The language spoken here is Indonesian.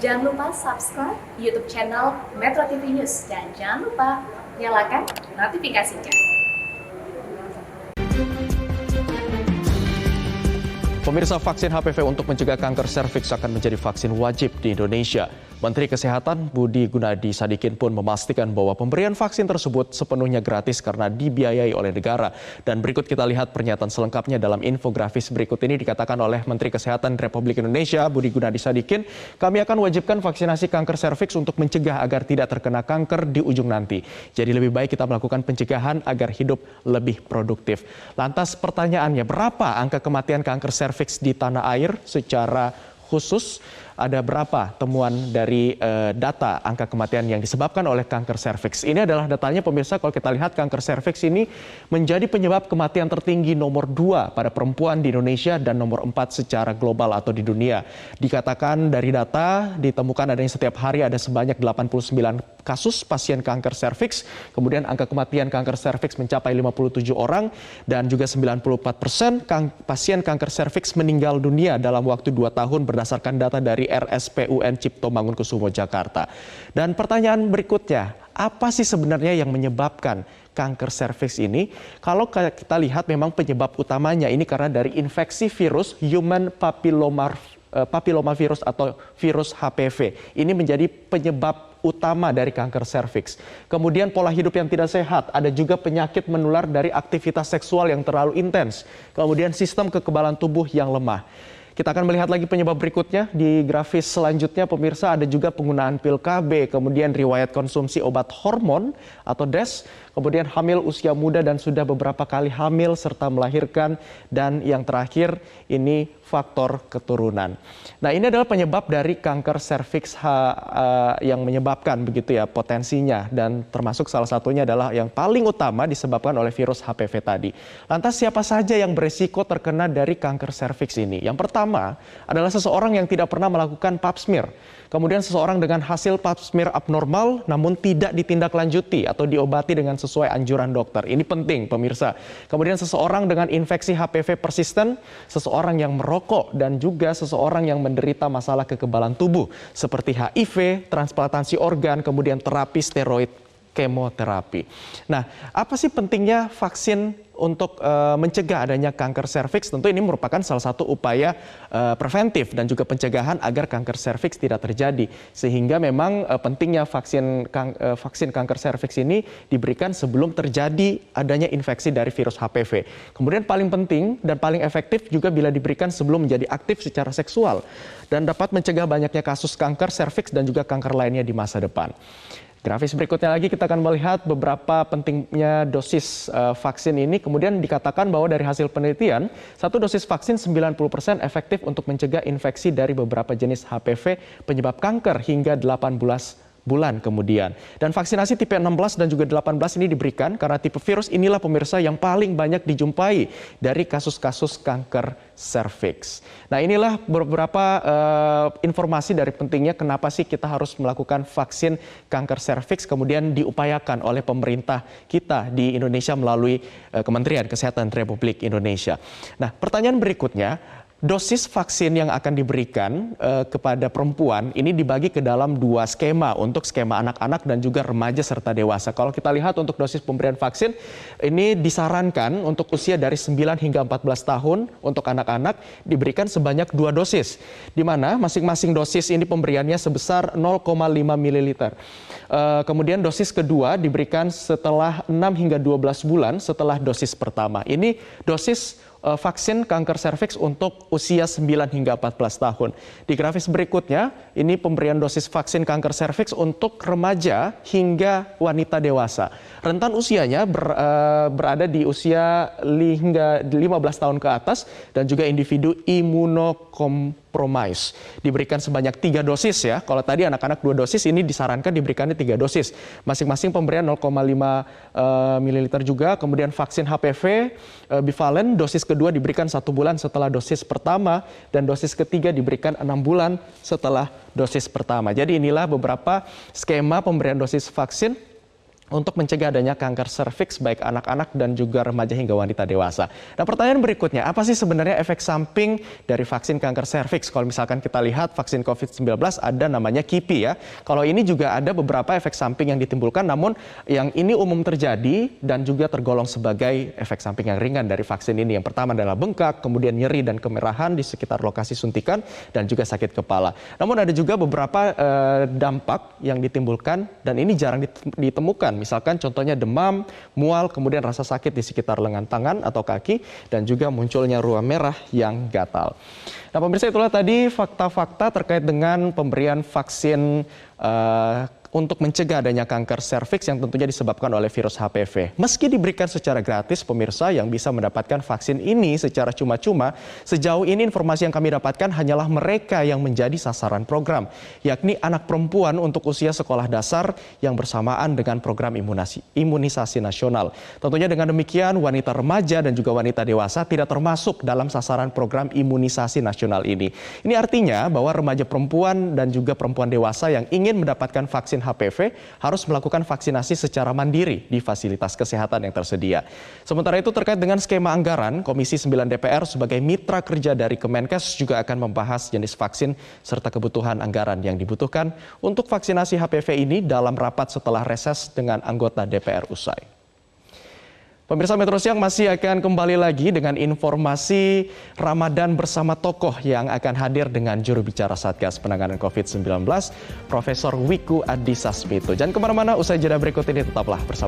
Jangan lupa subscribe YouTube channel Metro TV News dan jangan lupa nyalakan notifikasinya. Pemirsa, vaksin HPV untuk mencegah kanker serviks akan menjadi vaksin wajib di Indonesia. Menteri Kesehatan Budi Gunadi Sadikin pun memastikan bahwa pemberian vaksin tersebut sepenuhnya gratis karena dibiayai oleh negara. Dan berikut kita lihat pernyataan selengkapnya dalam infografis berikut ini. Dikatakan oleh Menteri Kesehatan Republik Indonesia Budi Gunadi Sadikin, kami akan wajibkan vaksinasi kanker serviks untuk mencegah agar tidak terkena kanker di ujung nanti. Jadi lebih baik kita melakukan pencegahan agar hidup lebih produktif. Lantas pertanyaannya, berapa angka kematian kanker serviks di tanah air secara khusus? Ada berapa temuan dari data angka kematian yang disebabkan oleh kanker serviks? Ini adalah datanya pemirsa. Kalau kita lihat, kanker serviks ini menjadi penyebab kematian tertinggi nomor 2 pada perempuan di Indonesia dan nomor 4 secara global atau di dunia. Dikatakan dari data ditemukan adanya setiap hari ada sebanyak 89 kasus pasien kanker serviks. Kemudian angka kematian kanker serviks mencapai 57 orang dan juga 94% pasien kanker serviks meninggal dunia dalam waktu 2 tahun berdasarkan data dari RSPUN Cipto Mangunkusumo Jakarta. Dan pertanyaan berikutnya, apa sih sebenarnya yang menyebabkan kanker serviks ini? Kalau kita lihat, memang penyebab utamanya ini karena dari infeksi virus human papillomavirus atau virus HPV. Ini menjadi penyebab utama dari kanker serviks. Kemudian pola hidup yang tidak sehat, ada juga penyakit menular dari aktivitas seksual yang terlalu intens. Kemudian sistem kekebalan tubuh yang lemah. Kita akan melihat lagi penyebab berikutnya di grafis selanjutnya pemirsa. Ada juga penggunaan pil KB, kemudian riwayat konsumsi obat hormon atau DES, kemudian hamil usia muda dan sudah beberapa kali hamil serta melahirkan, dan yang terakhir ini faktor keturunan. Nah, ini adalah penyebab dari kanker serviks yang menyebabkan begitu ya potensinya, dan termasuk salah satunya adalah yang paling utama disebabkan oleh virus HPV tadi. Lantas siapa saja yang beresiko terkena dari kanker serviks ini? Yang pertama adalah seseorang yang tidak pernah melakukan pap smear. Kemudian seseorang dengan hasil pap smear abnormal namun tidak ditindaklanjuti atau diobati dengan sesuai anjuran dokter. Ini penting pemirsa. Kemudian seseorang dengan infeksi HPV persisten, seseorang yang merokok, dan juga seseorang yang menderita masalah kekebalan tubuh seperti HIV, transplantasi organ, kemudian terapi steroid, kemoterapi. Nah, apa sih pentingnya vaksin untuk mencegah adanya kanker serviks? Tentu ini merupakan salah satu upaya preventif dan juga pencegahan agar kanker serviks tidak terjadi. Sehingga memang pentingnya vaksin kanker serviks ini diberikan sebelum terjadi adanya infeksi dari virus HPV. Kemudian paling penting dan paling efektif juga bila diberikan sebelum menjadi aktif secara seksual dan dapat mencegah banyaknya kasus kanker serviks dan juga kanker lainnya di masa depan. Grafis berikutnya lagi kita akan melihat beberapa pentingnya dosis vaksin ini. Kemudian dikatakan bahwa dari hasil penelitian, satu dosis vaksin 90% efektif untuk mencegah infeksi dari beberapa jenis HPV penyebab kanker hingga 18 bulan kemudian. Dan vaksinasi tipe 16 dan juga 18 ini diberikan karena tipe virus inilah pemirsa yang paling banyak dijumpai dari kasus-kasus kanker serviks. Nah, inilah beberapa informasi dari pentingnya kenapa sih kita harus melakukan vaksin kanker serviks, kemudian diupayakan oleh pemerintah kita di Indonesia melalui Kementerian Kesehatan Republik Indonesia. Nah, pertanyaan berikutnya, dosis vaksin yang akan diberikan kepada perempuan ini dibagi ke dalam 2 skema, untuk skema anak-anak dan juga remaja serta dewasa. Kalau kita lihat untuk dosis pemberian vaksin ini disarankan untuk usia dari 9 hingga 14 tahun untuk anak-anak diberikan sebanyak 2 dosis, di mana masing-masing dosis ini pemberiannya sebesar 0,5 ml. Kemudian dosis kedua diberikan setelah 6 hingga 12 bulan setelah dosis pertama. Ini dosis vaksin kanker serviks untuk usia 9 hingga 14 tahun. Di grafis berikutnya, ini pemberian dosis vaksin kanker serviks untuk remaja hingga wanita dewasa. Rentan usianya berada di usia hingga 15 tahun ke atas dan juga individu imunokompromis. Diberikan sebanyak 3 dosis ya. Kalau tadi anak-anak 2 dosis, ini disarankan diberikannya 3 dosis. Masing-masing pemberian 0,5 ml juga. Kemudian vaksin HPV bivalen dosis kedua diberikan 1 bulan setelah dosis pertama dan dosis ketiga diberikan 6 bulan setelah dosis pertama. Jadi inilah beberapa skema pemberian dosis vaksin untuk mencegah adanya kanker serviks baik anak-anak dan juga remaja hingga wanita dewasa. Nah, pertanyaan berikutnya, apa sih sebenarnya efek samping dari vaksin kanker serviks? Kalau misalkan kita lihat vaksin COVID-19 ada namanya KIPI ya. Kalau ini juga ada beberapa efek samping yang ditimbulkan, namun yang ini umum terjadi dan juga tergolong sebagai efek samping yang ringan dari vaksin ini. Yang pertama adalah bengkak, kemudian nyeri dan kemerahan di sekitar lokasi suntikan, dan juga sakit kepala. Namun ada juga beberapa dampak yang ditimbulkan dan ini jarang ditemukan. Misalkan contohnya demam, mual, kemudian rasa sakit di sekitar lengan tangan atau kaki, dan juga munculnya ruam merah yang gatal. Nah, pemirsa, itulah tadi fakta-fakta terkait dengan pemberian vaksin untuk mencegah adanya kanker serviks yang tentunya disebabkan oleh virus HPV. Meski diberikan secara gratis, pemirsa yang bisa mendapatkan vaksin ini secara cuma-cuma, sejauh ini informasi yang kami dapatkan hanyalah mereka yang menjadi sasaran program, yakni anak perempuan untuk usia sekolah dasar yang bersamaan dengan program imunisasi nasional. Tentunya dengan demikian, wanita remaja dan juga wanita dewasa tidak termasuk dalam sasaran program imunisasi nasional ini. Ini artinya bahwa remaja perempuan dan juga perempuan dewasa yang ingin mendapatkan vaksin HPV harus melakukan vaksinasi secara mandiri di fasilitas kesehatan yang tersedia. Sementara itu terkait dengan skema anggaran, Komisi 9 DPR sebagai mitra kerja dari Kemenkes juga akan membahas jenis vaksin serta kebutuhan anggaran yang dibutuhkan untuk vaksinasi HPV ini dalam rapat setelah reses dengan anggota DPR usai. Pemirsa Metro Siang masih akan kembali lagi dengan informasi Ramadan bersama tokoh yang akan hadir dengan juru bicara Satgas Penanganan COVID-19, Profesor Wiku Adhisa Smito. Jangan kemana-mana, usai jeda berikut ini tetaplah bersama